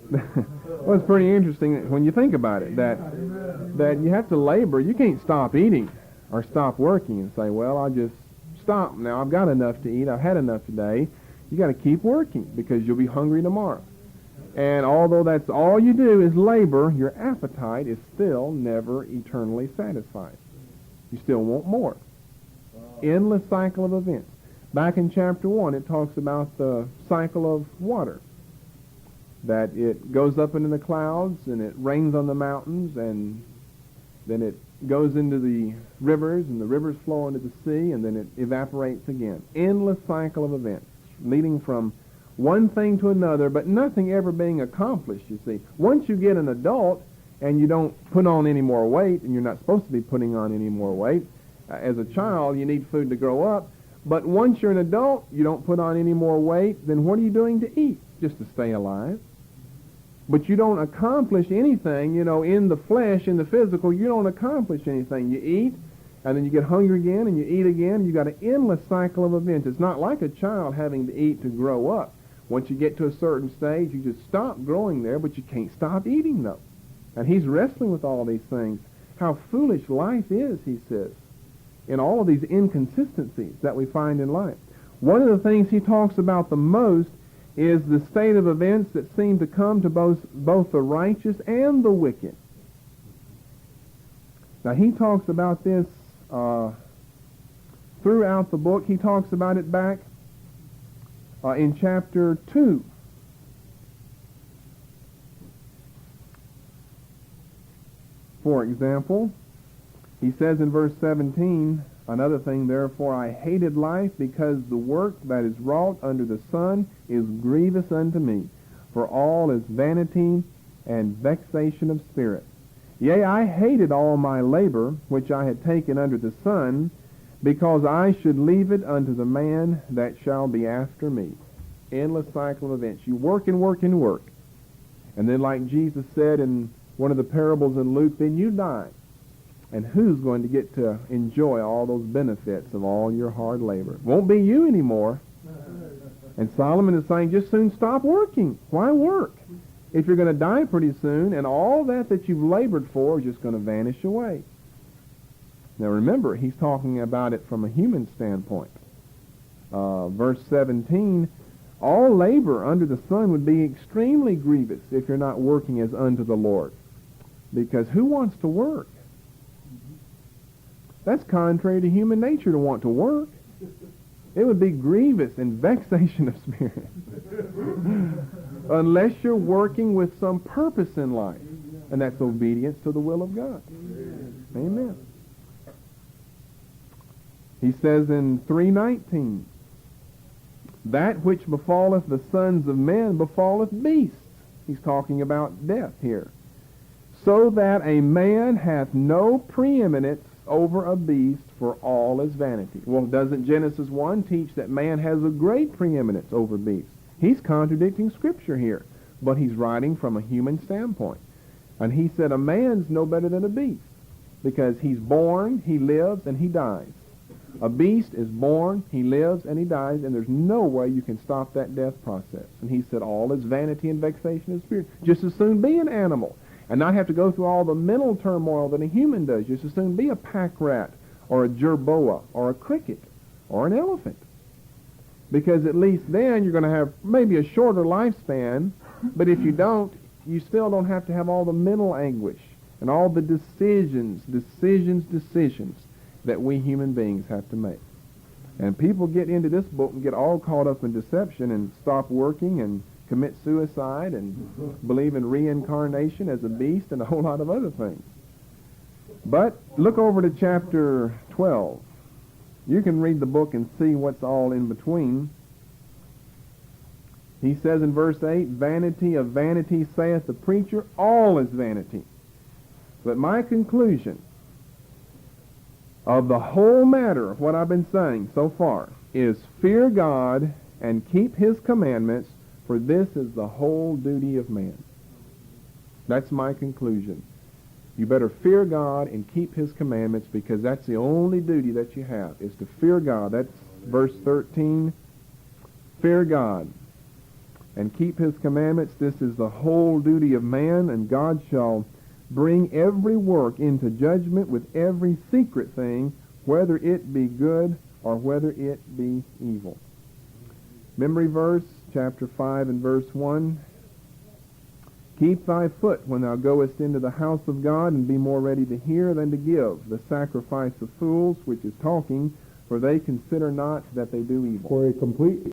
Well, it's pretty interesting when you think about it, that you have to labor. You can't stop eating or stop working and say, well, I'll just stop now. I've got enough to eat. I've had enough today. You got to keep working because you'll be hungry tomorrow. And although that's all you do is labor, your appetite is still never eternally satisfied. You still want more. Endless cycle of events. Back in chapter 1, it talks about the cycle of water. That it goes up into the clouds, and it rains on the mountains, and then it goes into the rivers, and the rivers flow into the sea, and then it evaporates again. Endless cycle of events, leading from one thing to another, but nothing ever being accomplished, you see. Once you get an adult, and you don't put on any more weight, and you're not supposed to be putting on any more weight. As a child, you need food to grow up. But once you're an adult, you don't put on any more weight, then what are you doing to eat? Just to stay alive. But you don't accomplish anything, in the flesh, in the physical, you don't accomplish anything. You eat, and then you get hungry again, and you eat again, and you've got an endless cycle of events. It's not like a child having to eat to grow up. Once you get to a certain stage, you just stop growing there, but you can't stop eating, though. And he's wrestling with all these things. How foolish life is, he says, in all of these inconsistencies that we find in life. One of the things he talks about the most is the state of events that seem to come to both the righteous and the wicked. Now, he talks about this throughout the book. He talks about it back in chapter 2. For example, he says in verse 17, another thing, therefore I hated life, because the work that is wrought under the sun is grievous unto me. For all is vanity and vexation of spirit. Yea, I hated all my labor, which I had taken under the sun, because I should leave it unto the man that shall be after me. Endless cycle of events. You work and work and work. And then like Jesus said in one of the parables in Luke, then you die. And who's going to get to enjoy all those benefits of all your hard labor? It won't be you anymore. And Solomon is saying, just soon stop working. Why work? If you're going to die pretty soon, and all that you've labored for is just going to vanish away. Now remember, he's talking about it from a human standpoint. Verse 17, all labor under the sun would be extremely grievous if you're not working as unto the Lord. Because who wants to work? That's contrary to human nature to want to work. It would be grievous and vexation of spirit. Unless you're working with some purpose in life. And that's obedience to the will of God. Amen. He says in 3:19, that which befalleth the sons of men befalleth beasts. He's talking about death here. So that a man hath no preeminence over a beast, for all is vanity. Well, doesn't Genesis 1 teach that man has a great preeminence over beasts? He's contradicting Scripture here, but he's writing from a human standpoint. And he said a man's no better than a beast, because he's born, he lives, and he dies. A beast is born, he lives, and he dies, and there's no way you can stop that death process. And he said all is vanity and vexation of spirit. Just as soon be an animal and not have to go through all the mental turmoil that a human does. Just as soon be a pack rat or a jerboa or a cricket or an elephant. Because at least then you're going to have maybe a shorter lifespan, but if you don't, you still don't have to have all the mental anguish and all the decisions that we human beings have to make. And people get into this book and get all caught up in deception and stop working and commit suicide and believe in reincarnation as a beast and a whole lot of other things. But look over to chapter 12. You can read the book and see what's all in between. He says in verse 8, vanity of vanity saith the preacher, all is vanity. But my conclusion of the whole matter of what I've been saying so far is fear God and keep his commandments, for this is the whole duty of man. That's my conclusion. You better fear God and keep his commandments, because that's the only duty that you have, is to fear God. That's verse 13. Fear God and keep his commandments. This is the whole duty of man, and God shall bring every work into judgment with every secret thing, whether it be good or whether it be evil. Memory verse, chapter 5 and verse 1. Keep thy foot when thou goest into the house of God, and be more ready to hear than to give the sacrifice of fools, which is talking, for they consider not that they do evil. For a complete